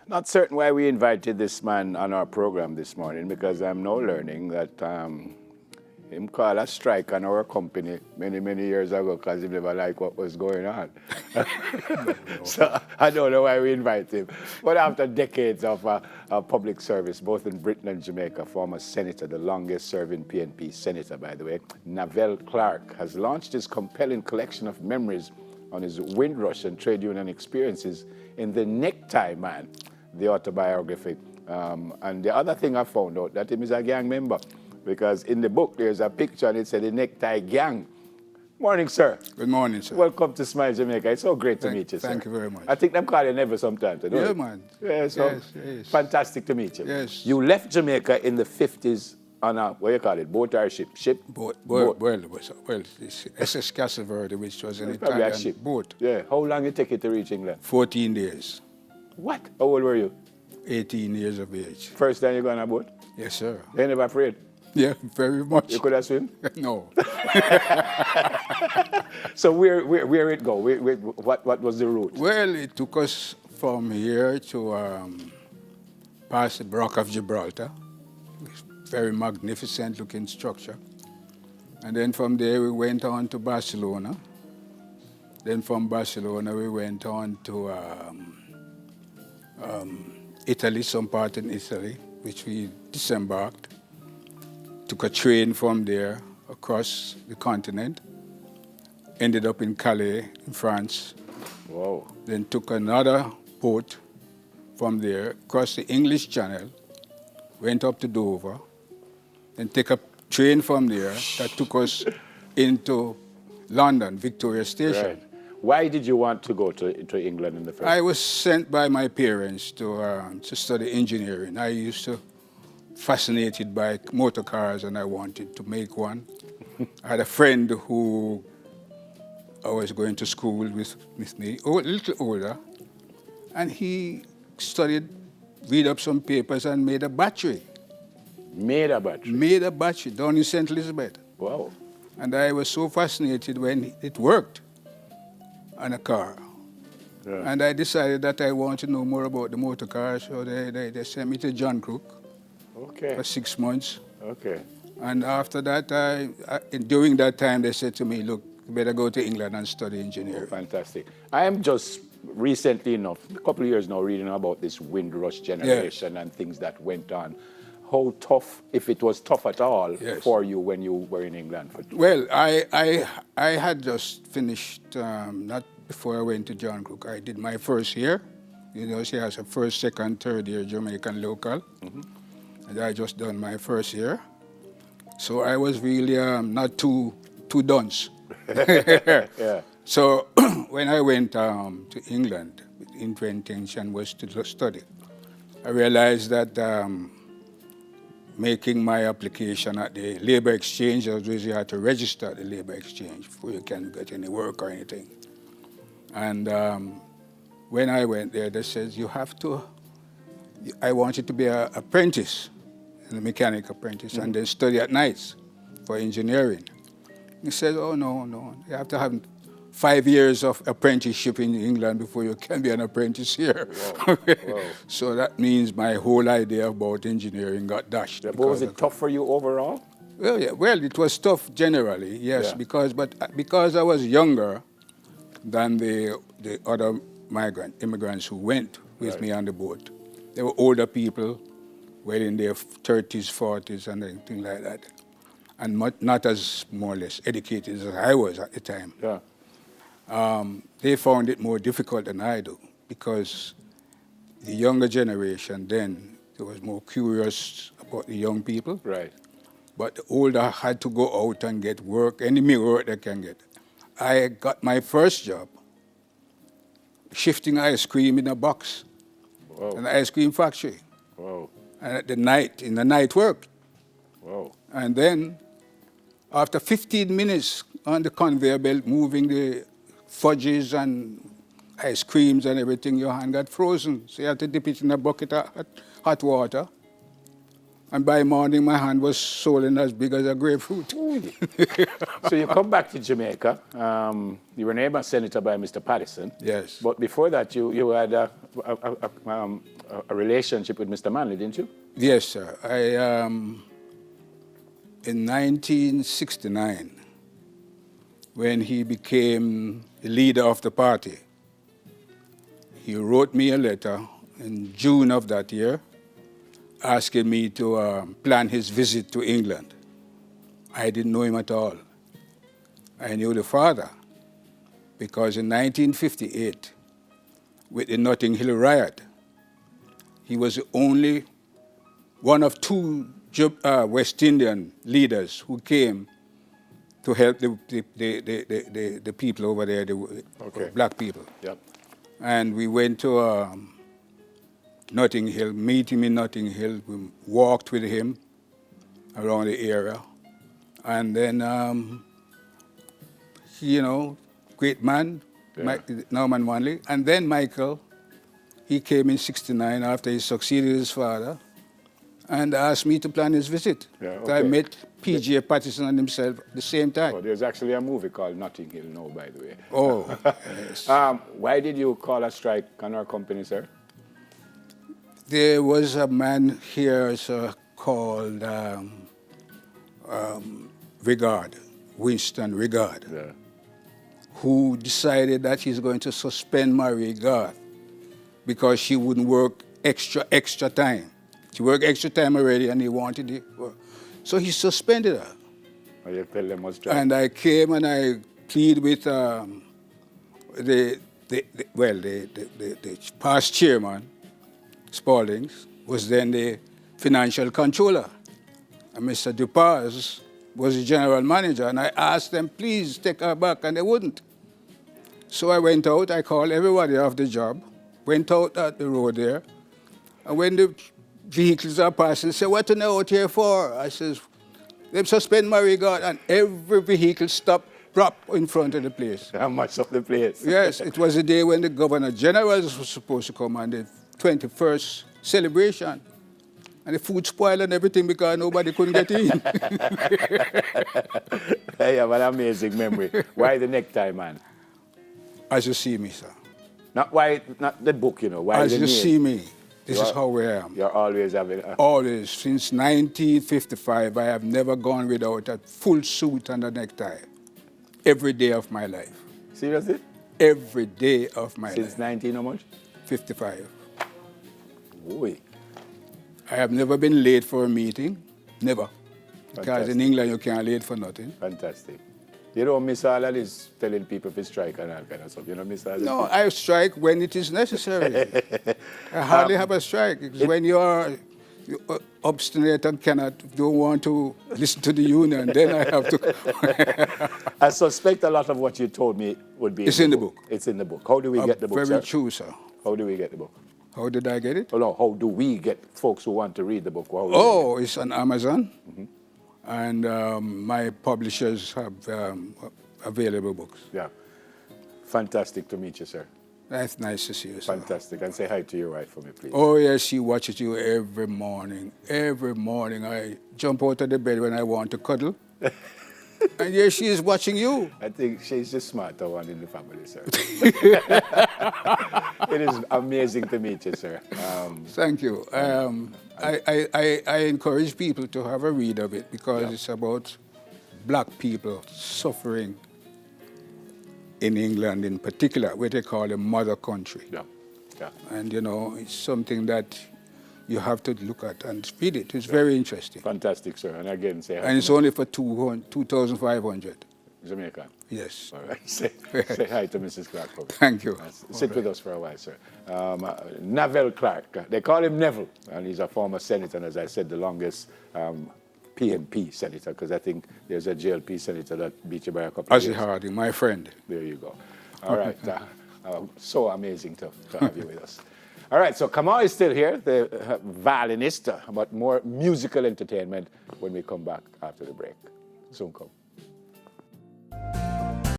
Not certain why we invited this man on our program this morning because I'm now learning that him call a strike on our company many, many years ago because he never liked what was going on. So I don't know why we invite him. But after decades of public service, both in Britain and Jamaica, former senator, the longest serving PNP senator, by the way, Navel Clarke, has launched his compelling collection of memories on his Windrush and trade union experiences in The Necktie Man, the autobiography. And the other thing I found out, that him is a gang member, because in the book there's a picture and it said the Necktie Gang. Morning, sir. Good morning, sir. Welcome to Smile Jamaica. It's so great to meet you, sir. Thank you very much. I think I'm calling Never sometimes. Don't Yeah, you? man. Yeah, so yes. fantastic to meet you. Yes. You left Jamaica in the 50s on a, what do you call it, boat or ship? Boat. Well, it's SS Castleverde, which was an Probably a Italian ship. boat. Yeah. How long it take you to reach England? 14 days. What? How old were you? 18 years of age. First time you go on a boat? Yes, sir. You never afraid? Yeah, very much. You could have swim? No. So where it go? What was the route? Well, it took us from here to past the Rock of Gibraltar. Very magnificent looking structure. And then from there we went on to Barcelona. Then from Barcelona we went on to Italy, some part in Italy, which we disembarked. Took a train from there across the continent. Ended up in Calais, in France. Whoa. Then took another boat from there, crossed the English Channel, went up to Dover, then take a train from there that took us into London, Victoria Station. Right. Why did you want to go to England in the first place? I was sent by my parents to study engineering. I used to fascinated by motor cars and I wanted to make one. I had a friend who I was going to school with me, a little older, and he studied, read up some papers and made a battery. Made a battery? Made a battery down in St. Elizabeth. Wow. And I was so fascinated when it worked on a car. Yeah. And I decided that I want to know more about the motor car, so they sent me to John Crook Okay. for 6 months. Okay. And after that, during that time, they said to me, look, you better go to England and study engineering. Fantastic. I am just recently enough, a couple of years now, reading about this Windrush generation and things that went on. How tough, if it was tough at all, for you when you were in England? Well, I had just finished, not before I went to John Crook. I did my first year. You know, she has a first, second, third year Jamaican local. And I just done my first year. So I was really not too dunce. Yeah. So when I went to England, the intention was to study. I realized that making my application at the labor exchange, you had to register at the labor exchange before you can get any work or anything. And when I went there, they said, you have to, I wanted to be an apprentice, a mechanic apprentice, and then study at nights for engineering. He said, oh, no, you have to have 5 years of apprenticeship in England before you can be an apprentice here. Wow. Wow. So that means my whole idea about engineering got dashed. But was it tough for you overall? Well, yeah, well, it was tough generally, yes, Yeah. because I was younger than the other immigrants who went with me on the boat. They were older people, well in their 30s, 40s, and anything like that, and not as more or less educated as I was at the time. Yeah. They found it more difficult than I do because the younger generation then, they was more curious about the young people. Right. But the older had to go out and get work, any work they can get. I got my first job shifting ice cream in a box, an ice cream factory. Wow. And at the night, in the night work. Wow. And then, after 15 minutes on the conveyor belt, moving the fudges and ice creams and everything, your hand got frozen. So you had to dip it in a bucket of hot water And by morning, my hand was swollen as big as a grapefruit. So you come back to Jamaica. You were named as senator by Mr. Patterson. Yes. But before that, you had a relationship with Mr. Manley, didn't you? Yes, sir. In 1969, when he became the leader of the party, he wrote me a letter in June of that year asking me to plan his visit to England. I didn't know him at all. I knew the father because in 1958, with the Notting Hill riot, he was the only one of two West Indian leaders who came to help the people over there, the black people. Yep. And we went to Notting Hill, meet him in Notting Hill. We walked with him around the area. And then, great man, Yeah. Norman Manley. And then Michael, he came in 69 after he succeeded his father and asked me to plan his visit. Yeah, So I okay. met P.J. Patterson and himself at the same time. Oh, there's actually a movie called Notting Hill now, by the way. Oh, yes. Why did you call a strike on our company, sir? There was a man here, sir, called Winston Regard, Yeah. who decided that he's going to suspend Marie Garth because she wouldn't work extra time. She worked extra time already and he wanted it. So he suspended her. Oh, you tell them what's strike. And I came and I pleaded with the past chairman, Spaldings, was then the financial controller. And Mr. Dupaz was the general manager. And I asked them, please take her back, and they wouldn't. So I went out, I called everybody off the job, went out at the road there, and when the vehicles are passing, they say, what are you out here for? I says, they suspend Marie God, and every vehicle stopped, dropped in front of the place. How much of the place? Yes, it was the day when the Governor General was supposed to come on the 21st celebration. And the food spoiled and everything because nobody couldn't get in. You have an amazing memory. Why the necktie, man? As you see me, sir. Not the book, you know. Why As the you name? see me, this is how I am. You're always having Always, since 1955, I have never gone without a full suit and a necktie. Every day of my life. Seriously? Every day of my Since life. 19 how much? 55. Oy. I have never been late for a meeting. Never. Because Fantastic. in England, you can't late for nothing. Fantastic. You don't miss all of this telling people to strike and all kind of stuff. You don't miss all this? No, I strike when it is necessary. I hardly have a strike. It's when you're obstinate and don't want to listen to the union, then I have to. I suspect a lot of what you told me would be It's in the book. It's in the book. How do we get the book, Very sir? true, sir. How do we get the book? How did I get it? Oh, no, how do we get folks who want to read the book? How do Oh, it's on Amazon. And my publishers have available books. Yeah. Fantastic to meet you, sir. That's nice to see you, sir. Fantastic. And say hi to your wife for me, please. Oh, yes, she watches you every morning. Every morning I jump out of the bed when I want to cuddle. And here she is watching you. I think she's the smarter one in the family, sir. It is amazing to meet you, sir. Thank you. I encourage people to have a read of it because it's about black people suffering in England in particular, where they call the mother country. Yeah. Yeah. And, it's something that you have to look at and read it. It's very interesting. Fantastic, sir. And again, say hi. And it's only for 2,500. Jamaican. Yes. All right. Say hi to Mrs. Clarke for me. Thank you. Sit with us for a while, sir. Navel Clarke. They call him Neville, and he's a former senator, and as I said, the longest PNP senator, because I think there's a JLP senator that beat you by a couple of Ozzy years. Harding, my friend. There you go. All right. So amazing to have you with us. All right, so Kamal is still here, the violinist, but more musical entertainment when we come back after the break. Soon come.